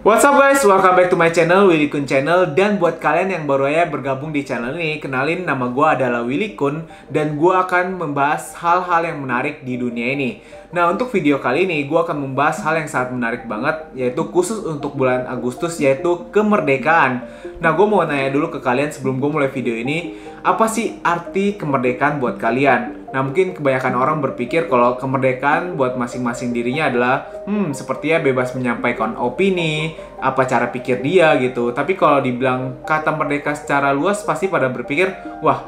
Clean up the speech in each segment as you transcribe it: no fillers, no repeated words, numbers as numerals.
What's up guys, welcome back to my channel, Willy Kun Channel. Dan buat kalian yang baru aja bergabung di channel ini, kenalin, nama gue adalah Willy Kun. Dan gue akan membahas hal-hal yang menarik di dunia ini. Nah, untuk video kali ini, gue akan membahas hal yang sangat menarik banget, yaitu khusus untuk bulan Agustus, yaitu kemerdekaan. Nah, gue mau nanya dulu ke kalian sebelum gue mulai video ini, apa sih arti kemerdekaan buat kalian? Nah, mungkin kebanyakan orang berpikir kalau kemerdekaan buat masing-masing dirinya adalah sepertinya bebas menyampaikan opini, apa cara pikir dia gitu. Tapi kalau dibilang kata merdeka secara luas, pasti pada berpikir, wah,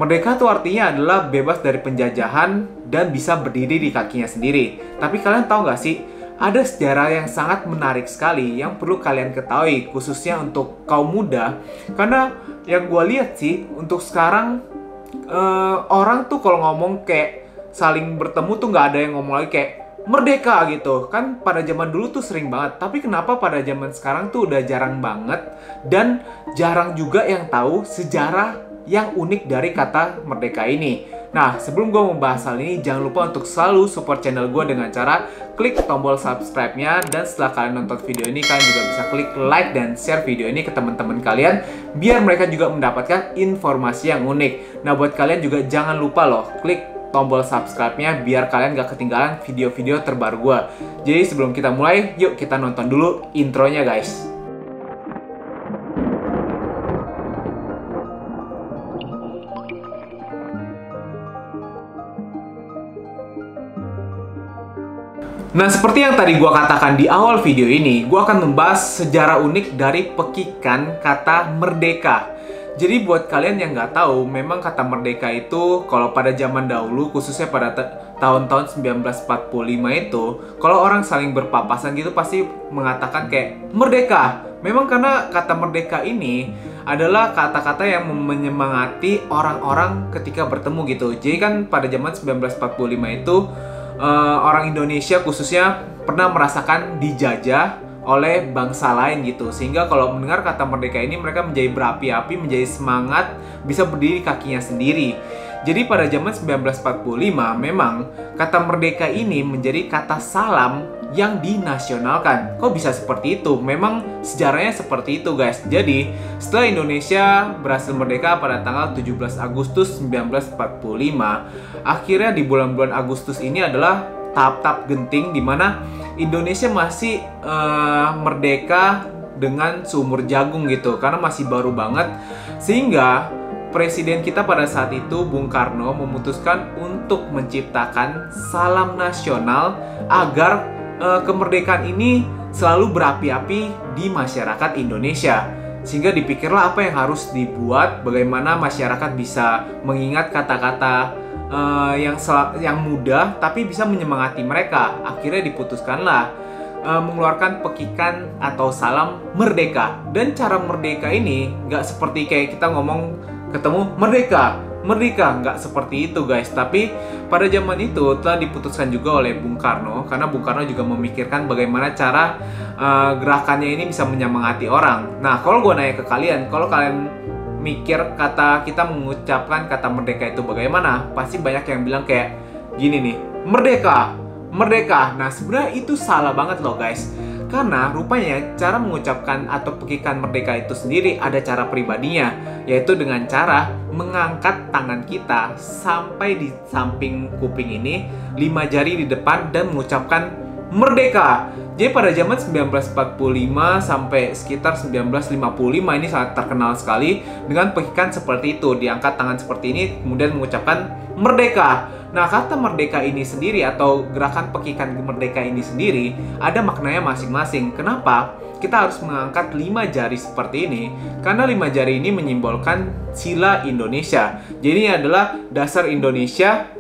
merdeka tuh artinya adalah bebas dari penjajahan dan bisa berdiri di kakinya sendiri. Tapi kalian tahu nggak sih, ada sejarah yang sangat menarik sekali yang perlu kalian ketahui, khususnya untuk kaum muda. Karena yang gue lihat sih, untuk sekarang orang tuh kalau ngomong kayak saling bertemu tuh nggak ada yang ngomong lagi kayak merdeka gitu. Kan pada zaman dulu tuh sering banget, tapi kenapa pada zaman sekarang tuh udah jarang banget, dan jarang juga yang tahu sejarah yang unik dari kata merdeka ini. Nah, sebelum gue membahas hal ini, jangan lupa untuk selalu support channel gue dengan cara klik tombol subscribe-nya. Dan setelah kalian nonton video ini, kalian juga bisa klik like dan share video ini ke teman-teman kalian, biar mereka juga mendapatkan informasi yang unik. Nah, buat kalian juga jangan lupa loh, klik tombol subscribe-nya biar kalian gak ketinggalan video-video terbaru gue. Jadi sebelum kita mulai, yuk kita nonton dulu intronya guys. Nah, seperti yang tadi gue katakan di awal video ini, gue akan membahas sejarah unik dari pekikan kata merdeka. Jadi buat kalian yang nggak tahu, memang kata merdeka itu kalau pada zaman dahulu, khususnya pada tahun-tahun 1945 itu, kalau orang saling berpapasan gitu pasti mengatakan kayak merdeka. Memang karena kata merdeka ini adalah kata-kata yang menyemangati orang-orang ketika bertemu gitu. Jadi kan pada zaman 1945 itu, orang Indonesia khususnya pernah merasakan dijajah oleh bangsa lain gitu. Sehingga kalau mendengar kata merdeka ini, mereka menjadi berapi-api, menjadi semangat, bisa berdiri kakinya sendiri. Jadi pada zaman 1945 memang kata merdeka ini menjadi kata salam yang dinasionalkan. Kok bisa seperti itu? Memang sejarahnya seperti itu guys. Jadi setelah Indonesia berhasil merdeka pada tanggal 17 Agustus 1945, akhirnya di bulan-bulan Agustus ini adalah tahap-tahap genting di mana Indonesia masih merdeka dengan seumur jagung gitu, karena masih baru banget. Sehingga presiden kita pada saat itu, Bung Karno, memutuskan untuk menciptakan salam nasional agar kemerdekaan ini selalu berapi-api di masyarakat Indonesia. Sehingga dipikirlah apa yang harus dibuat, bagaimana masyarakat bisa mengingat kata-kata yang mudah tapi bisa menyemangati mereka. Akhirnya diputuskanlah mengeluarkan pekikan atau salam merdeka. Dan cara merdeka ini nggak seperti kayak kita ngomong ketemu merdeka, nggak seperti itu guys. Tapi pada zaman itu telah diputuskan juga oleh Bung Karno, karena Bung Karno juga memikirkan bagaimana cara gerakannya ini bisa menyemangati orang. Nah, kalau gue nanya ke kalian, kalau kalian mikir kata kita mengucapkan kata merdeka itu bagaimana, pasti banyak yang bilang kayak gini nih, merdeka. Nah, sebenarnya itu salah banget loh guys. Karena rupanya cara mengucapkan atau pekikan merdeka itu sendiri ada cara pribadinya, yaitu dengan cara mengangkat tangan kita sampai di samping kuping ini, 5 jari di depan, dan mengucapkan merdeka. Jadi pada zaman 1945 sampai sekitar 1955 ini sangat terkenal sekali dengan pekikan seperti itu, diangkat tangan seperti ini kemudian mengucapkan merdeka. Nah, kata merdeka ini sendiri atau gerakan pekikan merdeka ini sendiri ada maknanya masing-masing. Kenapa kita harus mengangkat 5 jari seperti ini? Karena 5 jari ini menyimbolkan sila Indonesia. Jadi ini adalah dasar Indonesia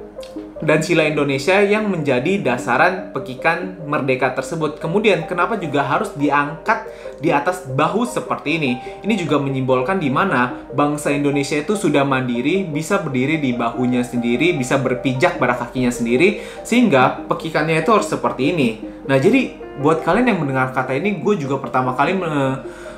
dan sila Indonesia yang menjadi dasaran pekikan merdeka tersebut. Kemudian kenapa juga harus diangkat di atas bahu seperti ini? Ini juga menyimbolkan di mana bangsa Indonesia itu sudah mandiri, bisa berdiri di bahunya sendiri, bisa berpijak pada kakinya sendiri, sehingga pekikannya itu harus seperti ini. Nah, jadi buat kalian yang mendengar kata ini, gue juga pertama kali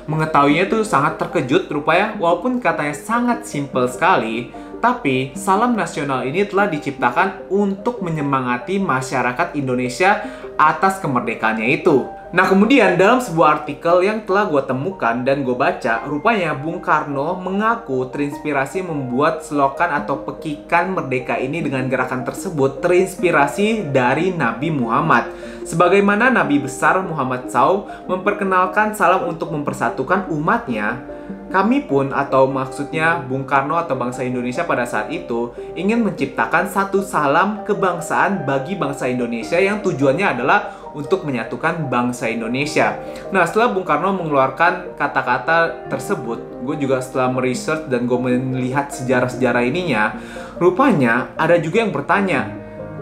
mengetahuinya tuh sangat terkejut. Rupanya walaupun katanya sangat simpel sekali, tapi salam nasional ini telah diciptakan untuk menyemangati masyarakat Indonesia atas kemerdekaannya itu. Nah kemudian dalam sebuah artikel yang telah gue temukan dan gue baca, rupanya Bung Karno mengaku terinspirasi membuat selokan atau pekikan merdeka ini dengan gerakan tersebut terinspirasi dari Nabi Muhammad. Sebagaimana Nabi besar Muhammad SAW memperkenalkan salam untuk mempersatukan umatnya, kami pun, atau maksudnya Bung Karno atau bangsa Indonesia pada saat itu, ingin menciptakan satu salam kebangsaan bagi bangsa Indonesia yang tujuannya adalah untuk menyatukan bangsa Indonesia. Nah, setelah Bung Karno mengeluarkan kata-kata tersebut, gue juga setelah meresearch dan gue melihat sejarah-sejarah ininya, rupanya ada juga yang bertanya,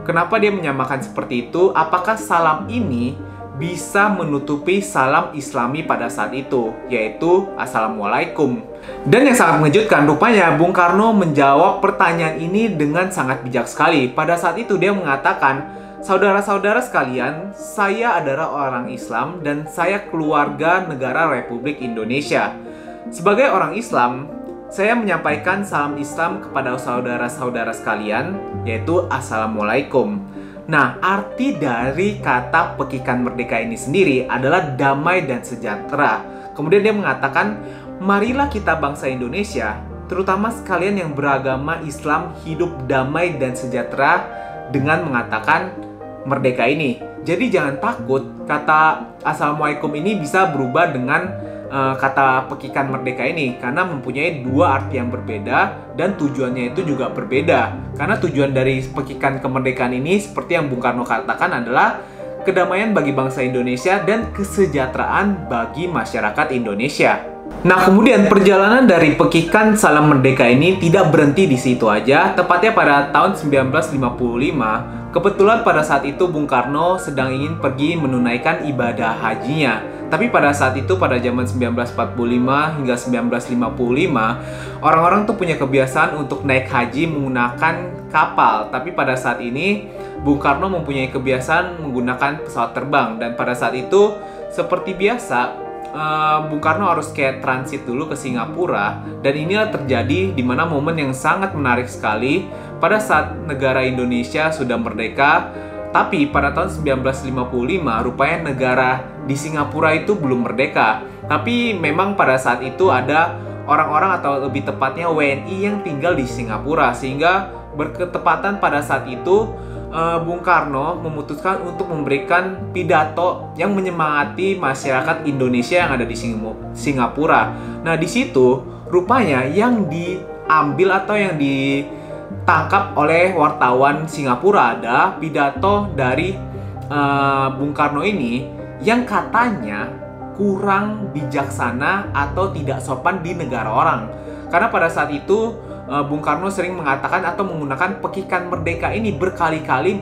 kenapa dia menyamakan seperti itu? Apakah salam ini bisa menutupi salam Islami pada saat itu, yaitu Assalamualaikum? Dan yang sangat mengejutkan, rupanya Bung Karno menjawab pertanyaan ini dengan sangat bijak sekali. Pada saat itu dia mengatakan, saudara-saudara sekalian, saya adalah orang Islam dan saya keluarga negara Republik Indonesia. Sebagai orang Islam, saya menyampaikan salam Islam kepada saudara-saudara sekalian, yaitu Assalamualaikum. Nah, arti dari kata pekikan merdeka ini sendiri adalah damai dan sejahtera. Kemudian dia mengatakan, marilah kita bangsa Indonesia, terutama sekalian yang beragama Islam, hidup damai dan sejahtera dengan mengatakan merdeka ini. Jadi jangan takut, kata Assalamualaikum ini bisa berubah dengan kata pekikan merdeka ini, karena mempunyai dua arti yang berbeda dan tujuannya itu juga berbeda. Karena tujuan dari pekikan kemerdekaan ini, seperti yang Bung Karno katakan, adalah kedamaian bagi bangsa Indonesia dan kesejahteraan bagi masyarakat Indonesia. Nah, kemudian perjalanan dari pekikan salam merdeka ini tidak berhenti di situ aja. Tepatnya pada tahun 1955, kebetulan pada saat itu Bung Karno sedang ingin pergi menunaikan ibadah hajinya. Tapi pada saat itu, pada zaman 1945 hingga 1955, orang-orang tuh punya kebiasaan untuk naik haji menggunakan kapal. Tapi pada saat ini, Bung Karno mempunyai kebiasaan menggunakan pesawat terbang. Dan pada saat itu, seperti biasa, Bung Karno harus kayak transit dulu ke Singapura. Dan inilah terjadi di mana momen yang sangat menarik sekali pada saat negara Indonesia sudah merdeka. Tapi pada tahun 1955, rupanya negara di Singapura itu belum merdeka. Tapi memang pada saat itu ada orang-orang, atau lebih tepatnya WNI yang tinggal di Singapura. Sehingga berketepatan pada saat itu, Bung Karno memutuskan untuk memberikan pidato yang menyemangati masyarakat Indonesia yang ada di Singapura. Nah, di situ rupanya yang diambil atau yang ditangkap oleh wartawan Singapura ada pidato dari Bung Karno ini yang katanya kurang bijaksana atau tidak sopan di negara orang. Karena pada saat itu Bung Karno sering mengatakan atau menggunakan pekikan merdeka ini berkali-kali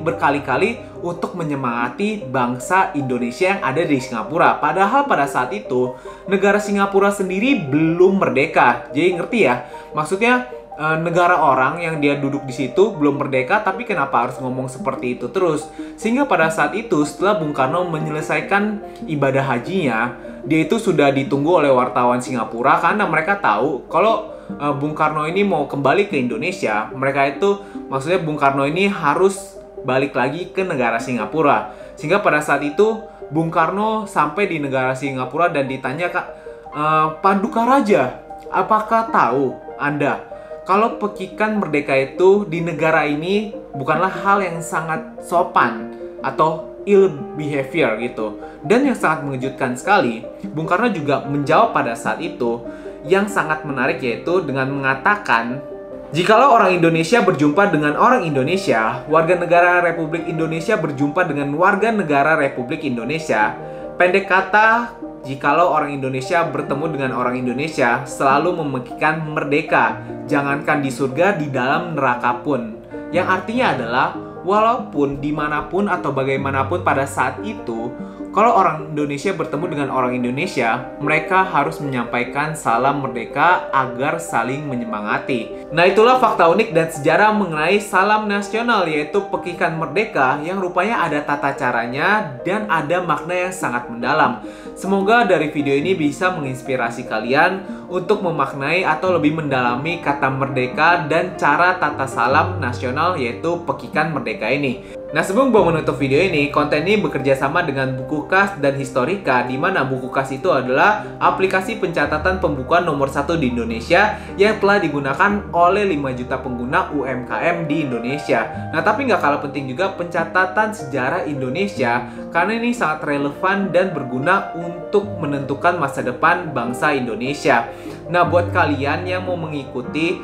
untuk menyemangati bangsa Indonesia yang ada di Singapura. Padahal pada saat itu negara Singapura sendiri belum merdeka. Jadi ngerti ya? Maksudnya negara orang yang dia duduk di situ belum merdeka, tapi kenapa harus ngomong seperti itu terus? Sehingga pada saat itu, setelah Bung Karno menyelesaikan ibadah hajinya, dia itu sudah ditunggu oleh wartawan Singapura karena mereka tahu kalau Bung Karno ini mau kembali ke Indonesia. Mereka itu, maksudnya Bung Karno ini harus balik lagi ke negara Singapura. Sehingga pada saat itu Bung Karno sampai di negara Singapura dan ditanya, Paduka Raja, apakah tahu Anda kalau pekikan merdeka itu di negara ini bukanlah hal yang sangat sopan atau ill behavior gitu. Dan yang sangat mengejutkan sekali, Bung Karno juga menjawab pada saat itu yang sangat menarik, yaitu dengan mengatakan, jikalau orang Indonesia berjumpa dengan orang Indonesia, warga negara Republik Indonesia berjumpa dengan warga negara Republik Indonesia, pendek kata, jikalau orang Indonesia bertemu dengan orang Indonesia, selalu memekikan merdeka, jangankan di surga, di dalam neraka pun. Yang artinya adalah, walaupun dimanapun atau bagaimanapun pada saat itu, kalau orang Indonesia bertemu dengan orang Indonesia, mereka harus menyampaikan salam merdeka agar saling menyemangati. Nah, itulah fakta unik dan sejarah mengenai salam nasional, yaitu pekikan merdeka yang rupanya ada tata caranya dan ada makna yang sangat mendalam. Semoga dari video ini bisa menginspirasi kalian untuk memaknai atau lebih mendalami kata merdeka dan cara tata salam nasional, yaitu pekikan merdeka ini. Nah, sebelum gue menutup video ini, konten ini bekerja sama dengan Bukukas dan Historika, di mana Bukukas itu adalah aplikasi pencatatan pembukuan nomor 1 di Indonesia yang telah digunakan oleh 5 juta pengguna UMKM di Indonesia. Nah, tapi nggak kalah penting juga pencatatan sejarah Indonesia, karena ini sangat relevan dan berguna untuk menentukan masa depan bangsa Indonesia. Nah, buat kalian yang mau mengikuti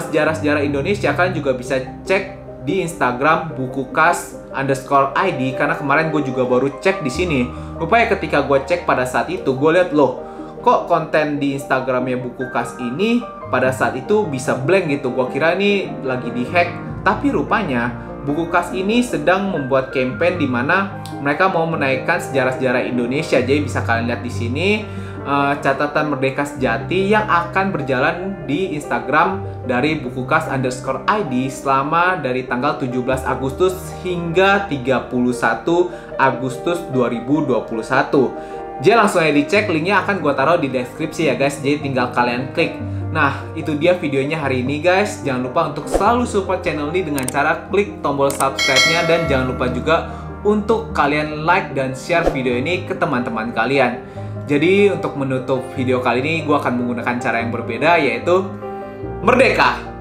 sejarah-sejarah Indonesia, kalian juga bisa cek di Instagram bukukas_id, karena kemarin gue juga baru cek di sini. Rupanya ketika gue cek pada saat itu, gue lihat loh, kok konten di Instagramnya Bukukas ini pada saat itu bisa blank gitu. Gue kira ini lagi dihack, tapi rupanya Bukukas ini sedang membuat campaign di mana mereka mau menaikkan sejarah-sejarah Indonesia. Jadi bisa kalian lihat di sini catatan Merdeka Sejati yang akan berjalan di Instagram dari bukukas_id selama dari tanggal 17 Agustus hingga 31 Agustus 2021. Jadi langsung aja dicek, linknya akan gue taruh di deskripsi ya guys, jadi tinggal kalian klik. Nah, itu dia videonya hari ini guys. Jangan lupa untuk selalu support channel ini dengan cara klik tombol subscribe-nya, dan jangan lupa juga untuk kalian like dan share video ini ke teman-teman kalian. Jadi untuk menutup video kali ini, gue akan menggunakan cara yang berbeda, yaitu merdeka!